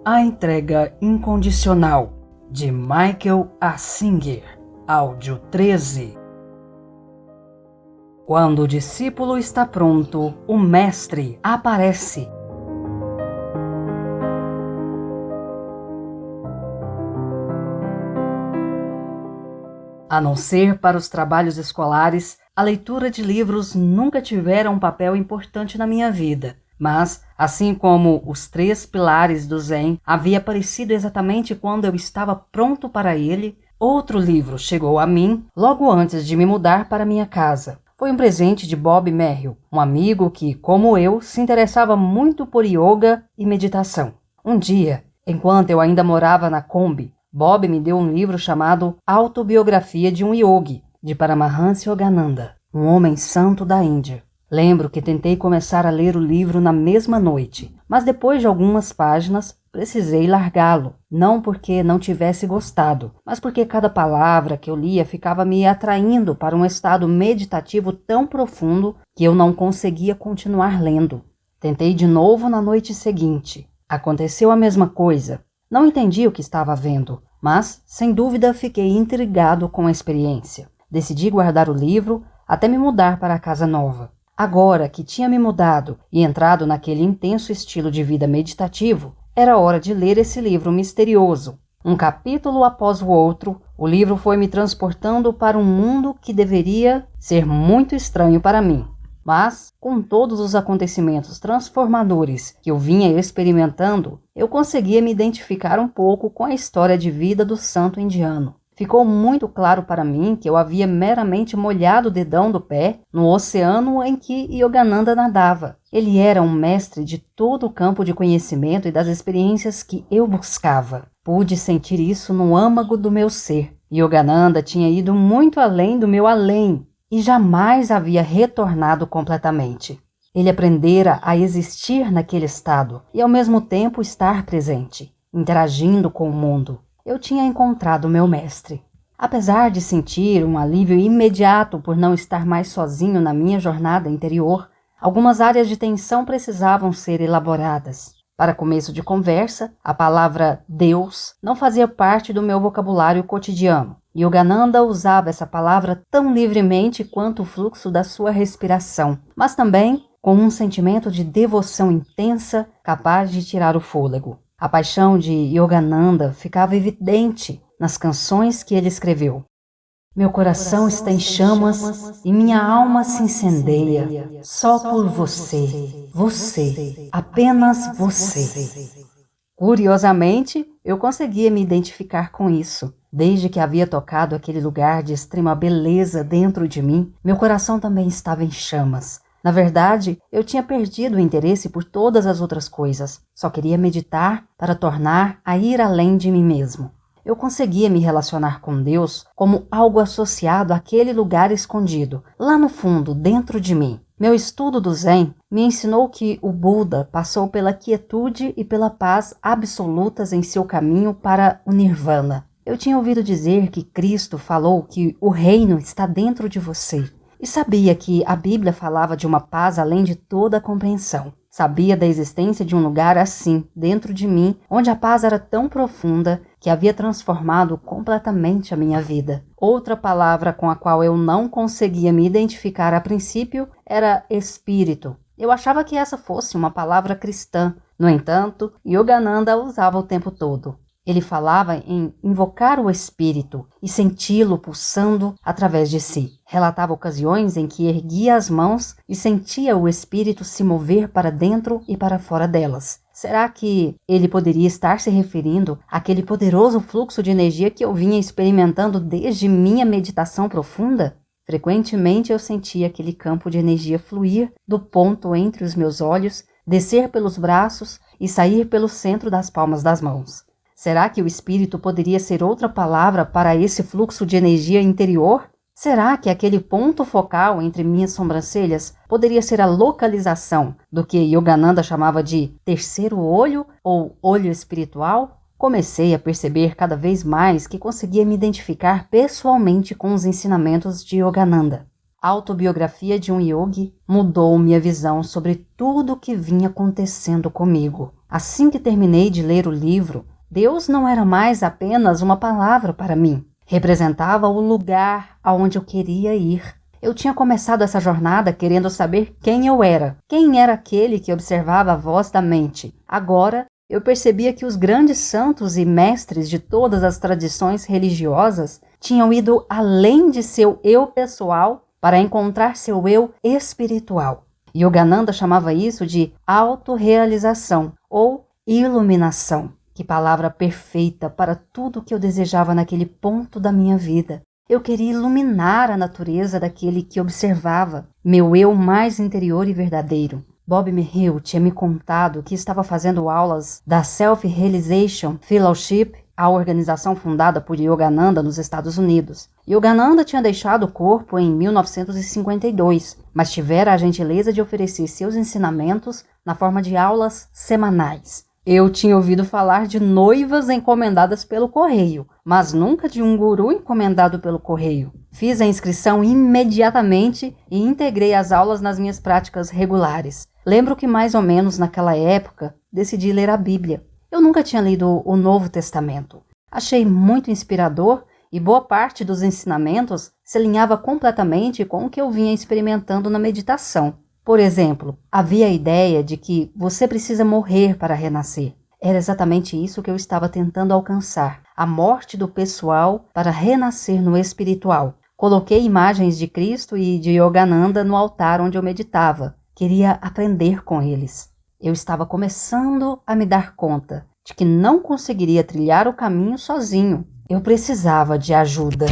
A Entrega Incondicional, de Michael A. Singer, áudio 13. Quando o discípulo está pronto, o mestre aparece. A não ser para os trabalhos escolares, a leitura de livros nunca tivera um papel importante na minha vida. Mas, assim como os 3 pilares do Zen havia aparecido exatamente quando eu estava pronto para ele, outro livro chegou a mim logo antes de me mudar para minha casa. Foi um presente de Bob Merrill, um amigo que, como eu, se interessava muito por yoga e meditação. Um dia, enquanto eu ainda morava na Kombi, Bob me deu um livro chamado Autobiografia de um Yogi, de Paramahansa Yogananda, um homem santo da Índia. Lembro que tentei começar a ler o livro na mesma noite, mas depois de algumas páginas precisei largá-lo, não porque não tivesse gostado, mas porque cada palavra que eu lia ficava me atraindo para um estado meditativo tão profundo que eu não conseguia continuar lendo. Tentei de novo na noite seguinte. Aconteceu a mesma coisa. Não entendi o que estava vendo, mas, sem dúvida, fiquei intrigado com a experiência. Decidi guardar o livro até me mudar para a casa nova. Agora que tinha me mudado e entrado naquele intenso estilo de vida meditativo, era hora de ler esse livro misterioso. Um capítulo após o outro, o livro foi me transportando para um mundo que deveria ser muito estranho para mim. Mas, com todos os acontecimentos transformadores que eu vinha experimentando, eu conseguia me identificar um pouco com a história de vida do santo indiano. Ficou muito claro para mim que eu havia meramente molhado o dedão do pé no oceano em que Yogananda nadava. Ele era um mestre de todo o campo de conhecimento e das experiências que eu buscava. Pude sentir isso no âmago do meu ser. Yogananda tinha ido muito além do meu além e jamais havia retornado completamente. Ele aprendera a existir naquele estado e ao mesmo tempo estar presente, interagindo com o mundo. Eu tinha encontrado meu mestre. Apesar de sentir um alívio imediato por não estar mais sozinho na minha jornada interior, algumas áreas de tensão precisavam ser elaboradas. Para começo de conversa, a palavra Deus não fazia parte do meu vocabulário cotidiano. Yogananda usava essa palavra tão livremente quanto o fluxo da sua respiração, mas também com um sentimento de devoção intensa capaz de tirar o fôlego. A paixão de Yogananda ficava evidente nas canções que ele escreveu. Meu coração está em chamas e minha alma se incendeia só por você, você, apenas você. Curiosamente, eu conseguia me identificar com isso. Desde que havia tocado aquele lugar de extrema beleza dentro de mim, meu coração também estava em chamas. Na verdade, eu tinha perdido o interesse por todas as outras coisas. Só queria meditar para tornar a ir além de mim mesmo. Eu conseguia me relacionar com Deus como algo associado àquele lugar escondido, lá no fundo, dentro de mim. Meu estudo do Zen me ensinou que o Buda passou pela quietude e pela paz absolutas em seu caminho para o Nirvana. Eu tinha ouvido dizer que Cristo falou que o reino está dentro de você. E sabia que a Bíblia falava de uma paz além de toda a compreensão. Sabia da existência de um lugar assim, dentro de mim, onde a paz era tão profunda que havia transformado completamente a minha vida. Outra palavra com a qual eu não conseguia me identificar a princípio era espírito. Eu achava que essa fosse uma palavra cristã. No entanto, Yogananda a usava o tempo todo. Ele falava em invocar o espírito e senti-lo pulsando através de si. Relatava ocasiões em que erguia as mãos e sentia o espírito se mover para dentro e para fora delas. Será que ele poderia estar se referindo àquele poderoso fluxo de energia que eu vinha experimentando desde minha meditação profunda? Frequentemente eu sentia aquele campo de energia fluir do ponto entre os meus olhos, descer pelos braços e sair pelo centro das palmas das mãos. Será que o espírito poderia ser outra palavra para esse fluxo de energia interior? Será que aquele ponto focal entre minhas sobrancelhas poderia ser a localização do que Yogananda chamava de terceiro olho ou olho espiritual? Comecei a perceber cada vez mais que conseguia me identificar pessoalmente com os ensinamentos de Yogananda. A autobiografia de um yogi mudou minha visão sobre tudo o que vinha acontecendo comigo. Assim que terminei de ler o livro, Deus não era mais apenas uma palavra para mim. Representava o lugar aonde eu queria ir. Eu tinha começado essa jornada querendo saber quem eu era. Quem era aquele que observava a voz da mente? Agora, eu percebia que os grandes santos e mestres de todas as tradições religiosas tinham ido além de seu eu pessoal para encontrar seu eu espiritual. Yogananda chamava isso de autorrealização ou iluminação. Que palavra perfeita para tudo que eu desejava naquele ponto da minha vida. Eu queria iluminar a natureza daquele que observava, meu eu mais interior e verdadeiro. Bob Merrill tinha me contado que estava fazendo aulas da Self-Realization Fellowship, a organização fundada por Yogananda nos Estados Unidos. Yogananda tinha deixado o corpo em 1952, mas tivera a gentileza de oferecer seus ensinamentos na forma de aulas semanais. Eu tinha ouvido falar de noivas encomendadas pelo correio, mas nunca de um guru encomendado pelo correio. Fiz a inscrição imediatamente e integrei as aulas nas minhas práticas regulares. Lembro que mais ou menos naquela época decidi ler a Bíblia. Eu nunca tinha lido o Novo Testamento. Achei muito inspirador e boa parte dos ensinamentos se alinhava completamente com o que eu vinha experimentando na meditação. Por exemplo, havia a ideia de que você precisa morrer para renascer. Era exatamente isso que eu estava tentando alcançar, a morte do pessoal para renascer no espiritual. Coloquei imagens de Cristo e de Yogananda no altar onde eu meditava. Queria aprender com eles. Eu estava começando a me dar conta de que não conseguiria trilhar o caminho sozinho. Eu precisava de ajuda.